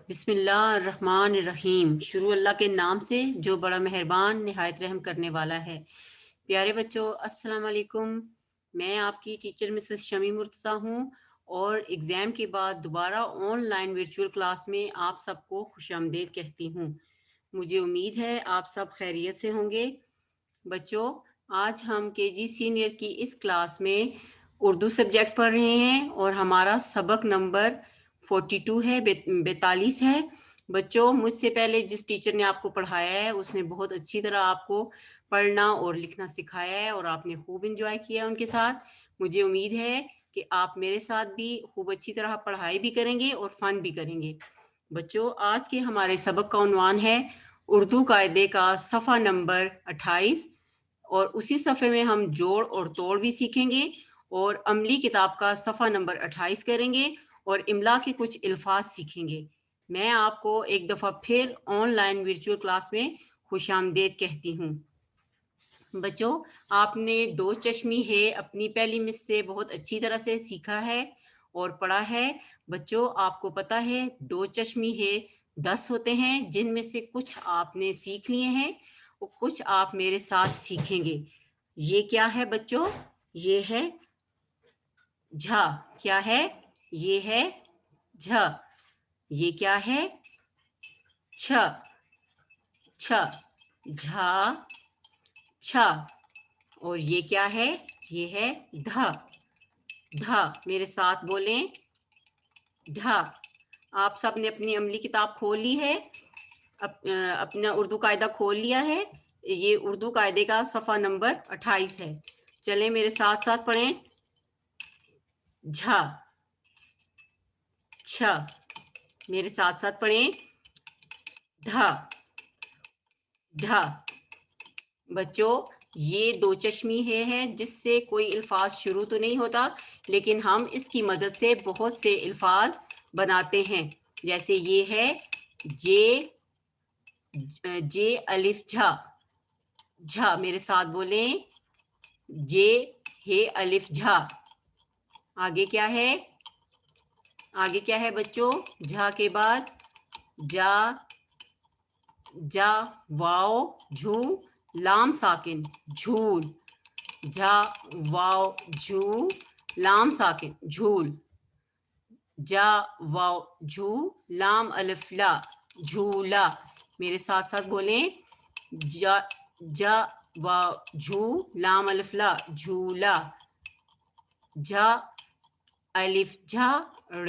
بسم اللہ الرحمن الرحیم۔ شروع اللہ کے نام سے جو بڑا مہربان نہایت رحم کرنے والا ہے۔ پیارے بچوں، السلام علیکم۔ میں آپ کی ٹیچر مسز شمی مرتضیٰ ہوں اور ایگزام کے بعد دوبارہ آن لائن ورچوئل کلاس میں آپ سب کو خوش آمدید کہتی ہوں۔ مجھے امید ہے آپ سب خیریت سے ہوں گے۔ بچوں، آج ہم کے جی سینئر کی اس کلاس میں اردو سبجیکٹ پڑھ رہے ہیں اور ہمارا سبق نمبر 42 ہے، 42 ہے۔ بچوں، مجھ سے پہلے جس ٹیچر نے آپ کو پڑھایا ہے اس نے بہت اچھی طرح آپ کو پڑھنا اور لکھنا سکھایا ہے اور آپ نے خوب انجوائے کیا ان کے ساتھ۔ مجھے امید ہے کہ آپ میرے ساتھ بھی خوب اچھی طرح پڑھائی بھی کریں گے اور فن بھی کریں گے۔ بچوں، آج کے ہمارے سبق کا عنوان ہے اردو قاعدے کا صفحہ نمبر 28 اور اسی صفحے میں ہم جوڑ اور توڑ بھی سیکھیں گے اور عملی کتاب کا صفحہ نمبر 28 کریں گے اور املا کے کچھ الفاظ سیکھیں گے۔ میں آپ کو ایک دفعہ پھر آن لائن ورچوئل کلاس میں خوش آمدید کہتی ہوں۔ بچوں، آپ نے دو چشمی ہے اپنی پہلی مس سے بہت اچھی طرح سے سیکھا ہے اور پڑھا ہے۔ بچوں، آپ کو پتا ہے دو چشمی ہے 10 ہوتے ہیں، جن میں سے کچھ آپ نے سیکھ لیے ہیں اور کچھ آپ میرے ساتھ سیکھیں گے۔ یہ کیا ہے بچوں؟ یہ ہے جھا۔ کیا ہے؟ یہ ہے جھا۔ یہ کیا ہے؟ چھ۔ چھ، جھا، چھا۔ اور یہ کیا ہے؟ یہ ہے دھا۔ دھا، میرے ساتھ بولیں ڈھا۔ آپ سب نے اپنی عملی کتاب کھول لی ہے، اپنا اردو قاعدہ کھول لیا ہے۔ یہ اردو قاعدے کا صفحہ نمبر 28 ہے۔ چلیں میرے ساتھ ساتھ پڑھیں۔ جھا، چھا، میرے ساتھ ساتھ پڑھیں۔ ڈھا، ڈھا۔ بچوں، یہ دو چشمی ہے جس سے کوئی الفاظ شروع تو نہیں ہوتا، لیکن ہم اس کی مدد سے بہت سے الفاظ بناتے ہیں۔ جیسے یہ ہے جے الف جھا۔ جھا، میرے ساتھ بولیں جے ہے الف جھا۔ آگے کیا ہے؟ آگے کیا ہے بچوں؟ جھا کے بعد جا، جا، واؤ، جھو، لام ساکن، جھول۔ جا، واؤ، جھو، لام ساکن، جھول۔ جا، واؤ، جھو، لام الف لا، جھولا۔ میرے ساتھ ساتھ بولیں جا، جا، واؤ، جھو، لام الف لا، جھولا۔ جھا، الف جھا،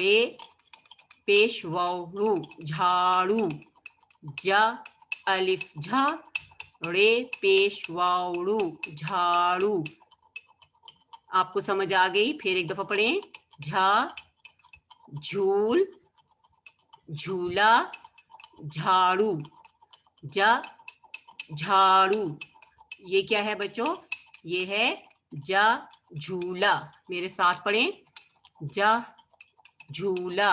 رے، پیش واؤ رو، جھاڑو۔ جا، الف جھا، رے، پیش واؤ رو، جھاڑو۔ آپ کو سمجھ آ گئی؟ پھر ایک دفعہ پڑھیں۔ جھا، جھول، جھولا، جھاڑو۔ جا، جھاڑو۔ یہ کیا ہے بچوں؟ یہ ہے جا، جھولا۔ میرے ساتھ پڑھیں۔ جا، جھولا۔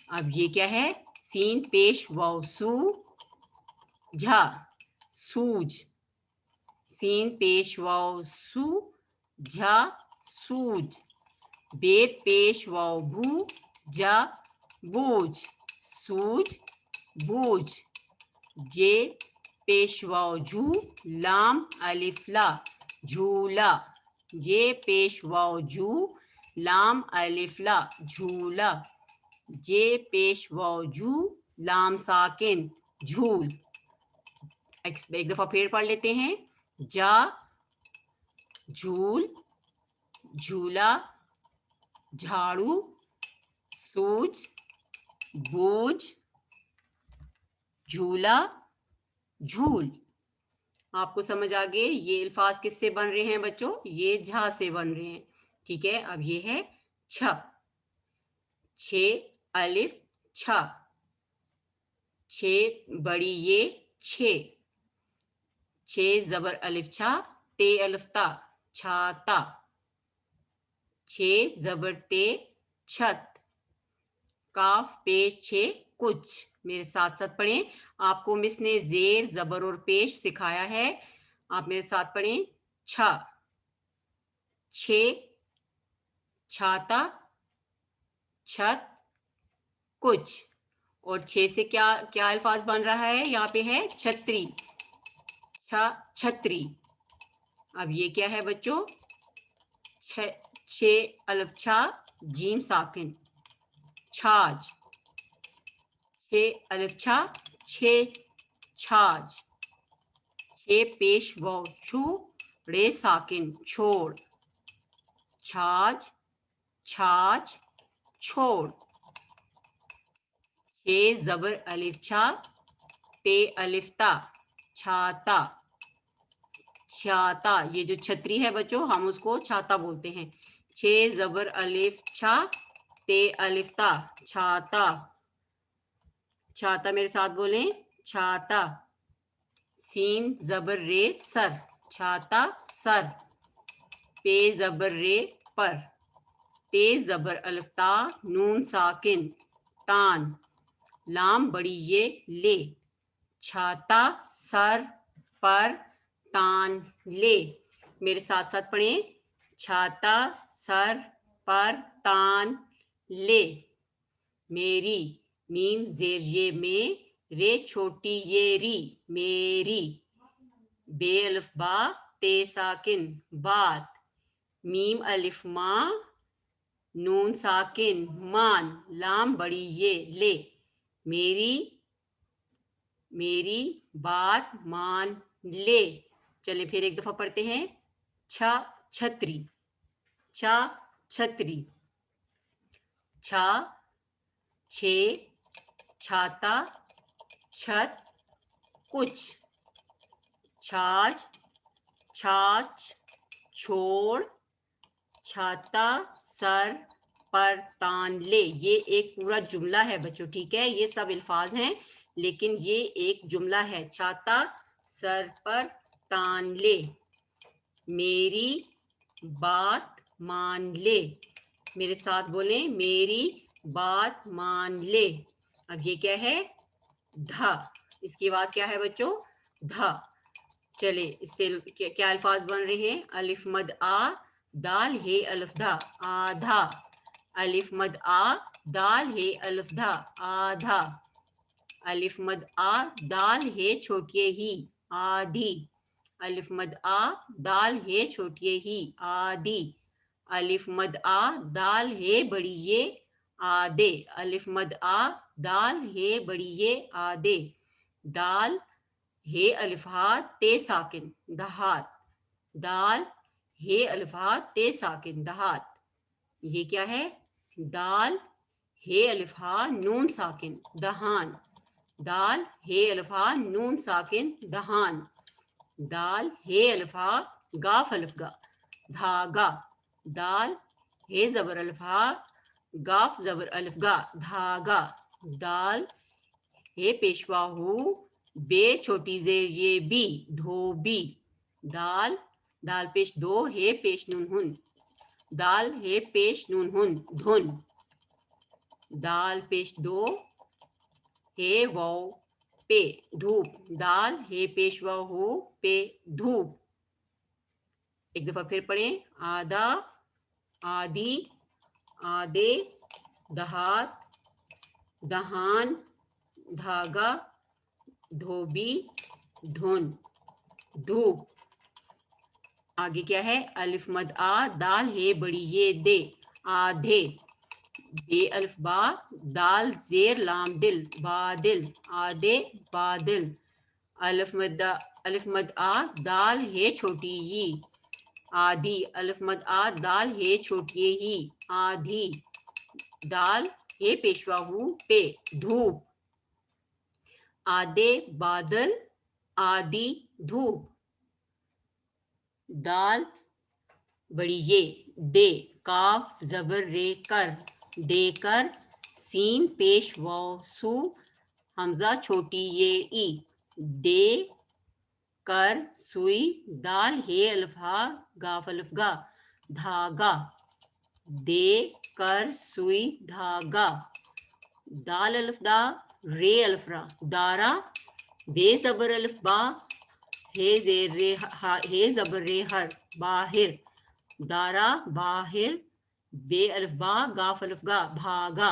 اب یہ کیا ہے؟ سین پیش واؤ سو، جھا، سوج۔ سین پیش واؤ سو، جھا، سوج۔ بیت پیش واؤ بو، جا، بوجھ، سوج، بوجھ۔ جے پیش واؤ جھو، لام الف لا، جھولا۔ جے پیش واؤ جھو، لام الف لا، جھولا۔ جے پیش واؤ جھو، لام ساکن، جھول۔ ایک دفعہ پھر پڑھ لیتے ہیں۔ جا، جھول، جھولا، جھاڑو، سوج، بوجھ، جھولا، جھول۔ آپ کو سمجھ آ گئے یہ الفاظ کس سے بن رہے ہیں بچوں؟ یہ جھا سے بن رہے ہیں۔ ٹھیک ہے، اب یہ ہے چھا۔ چھ، الف چھا۔ چھ بڑی یہ چھ۔ چھ زبر الف چھا، تے الف تا، چھاتا۔ چھ زبر تے، چھت۔ کاف پیش چھ، کچھ۔ میرے ساتھ ساتھ پڑھیں۔ آپ کو مس نے زیر، زبر اور پیش سکھایا ہے، آپ میرے ساتھ پڑھیں۔ چھا، چھ، چھاتا، چھت، کچھ۔ اور 6 سے کیا کیا الفاظ بن رہا ہے؟ یہاں پہ ہے چھتری، چھتری. اب یہ کیا ہے بچوں؟ 6 الف چھا جیم ساکن، چھاج. 6 الف چھا 6 چھاج. 6 پیش واو چھو رے ساکن، چھوڑ، چھاج، چھاچ، چھوڑ. 6 زبر الف چھا تے الف تا، چھاتا، چھاتا. یہ جو چھتری ہے بچوں ہم اس کو چھاتا بولتے ہیں. 6 زبر الف چھا تے الف تا، چھاتا، چھاتا. میرے ساتھ بولیں، چھاتا. سین زبر رے سر، چھاتا سر. پے زبر رے پر، تے زبر الف تا نون ساکن، تان. لام بڑی یہ لے، چھاتا سر پر تان لے. میرے ساتھ ساتھ پڑھیں، چھاتا سر پر تان لے. میری، میم زیر یہ میں، رے چھوٹی یہ ری، میری. بے الف با تے ساکن، بات. میم الف ماں نون ساکن، مان. لام بڑی یہ لے، میری، میری بات مان لے. چلے پھر ایک دفعہ پڑھتے ہیں. چھا چھتری، چھا چھتری. چھا 6 چھاتا، چھت کچھ. چھاچ، چھاچ چھوڑ، چھاتا سر پر تان لے. یہ ایک پورا جملہ ہے بچوں، ٹھیک ہے؟ یہ سب الفاظ ہیں لیکن یہ ایک جملہ ہے. چھاتا سر پر تان لے، میری بات مان لے. میرے ساتھ بولیں، میری بات مان لے. اب یہ کیا ہے؟ دھا. اس کی آواز کیا ہے بچوں؟ دھا. چلے اس سے کیا الفاظ بن رہے ہیں؟ الف مد آ دال ہے الف دھا، آدھا. الف مد آ دال ہے الف دھا، آدھا. الف مد آ دال ہے چھوٹیے ہی، آدھی. الف مد آ دال ہے چھوٹیے ہی، آدھی. الف مد آ دال ہے بڑی یہ، آدھے. الف مد آ دال ہے بڑی یہ، آدھے. دال ہے الف ہا تے ساکن، دہات. دال ہے الف ہا تے ساکن، دہات. یہ کیا ہے؟ دال ہے الف ہا نون ساکن، دہان. دال ہے الف ہا نون ساکن، دہان. دال ہے الف ہا گاف الف گا، دھاگا. دال ہے زبر الف ہا گاف زبر الف گا، دھاگا. دال ہے پیشوا ہو بے چھوٹی زیر یہ بی، دھوبی. دال، دال پیش دو ہے پیش نون ہن، دال ہے پیش نون ہن، دھن. دال پیش دو ہے واو پے، دھوپ. دال ہے پیش واو ہو پے، دھوپ. ایک دفعہ پھر پڑھیں. آدھا، آدھی، آدھے، دہات، دہان، دھاگا، دھوبی، دھن، دھوپ. آگے کیا ہے؟ الف مد آ دال ہے بڑی یہ دے، آدھے. بے الف با دال زیر لام دل، بادل، آدھے، بادل. الف مد آ دال ہے چھوٹی یہ، آدھی. الف مد آ دال ہے چھوٹی ہی، آدھی. دال ہے پیشوا ہو پے، دھوپ. آدھے بادل، آدھی دھوپ. دال بڑی یہ دے، کاف زبر رے کر، دے کر. سین پیش واو سو حمزہ چھوٹی یہ ای، دے کر. سوئی، دال ہے الف ہا گاف الف گا، دھاگا. دے کر سوئی، دھاگا. دال الف دا رے الف را، دارا. بے زبر الف با ہے زیر رے ہے زبر رے ہر، باہر. دارا، باہر. بے الف با گاف الف گا، بھاگا.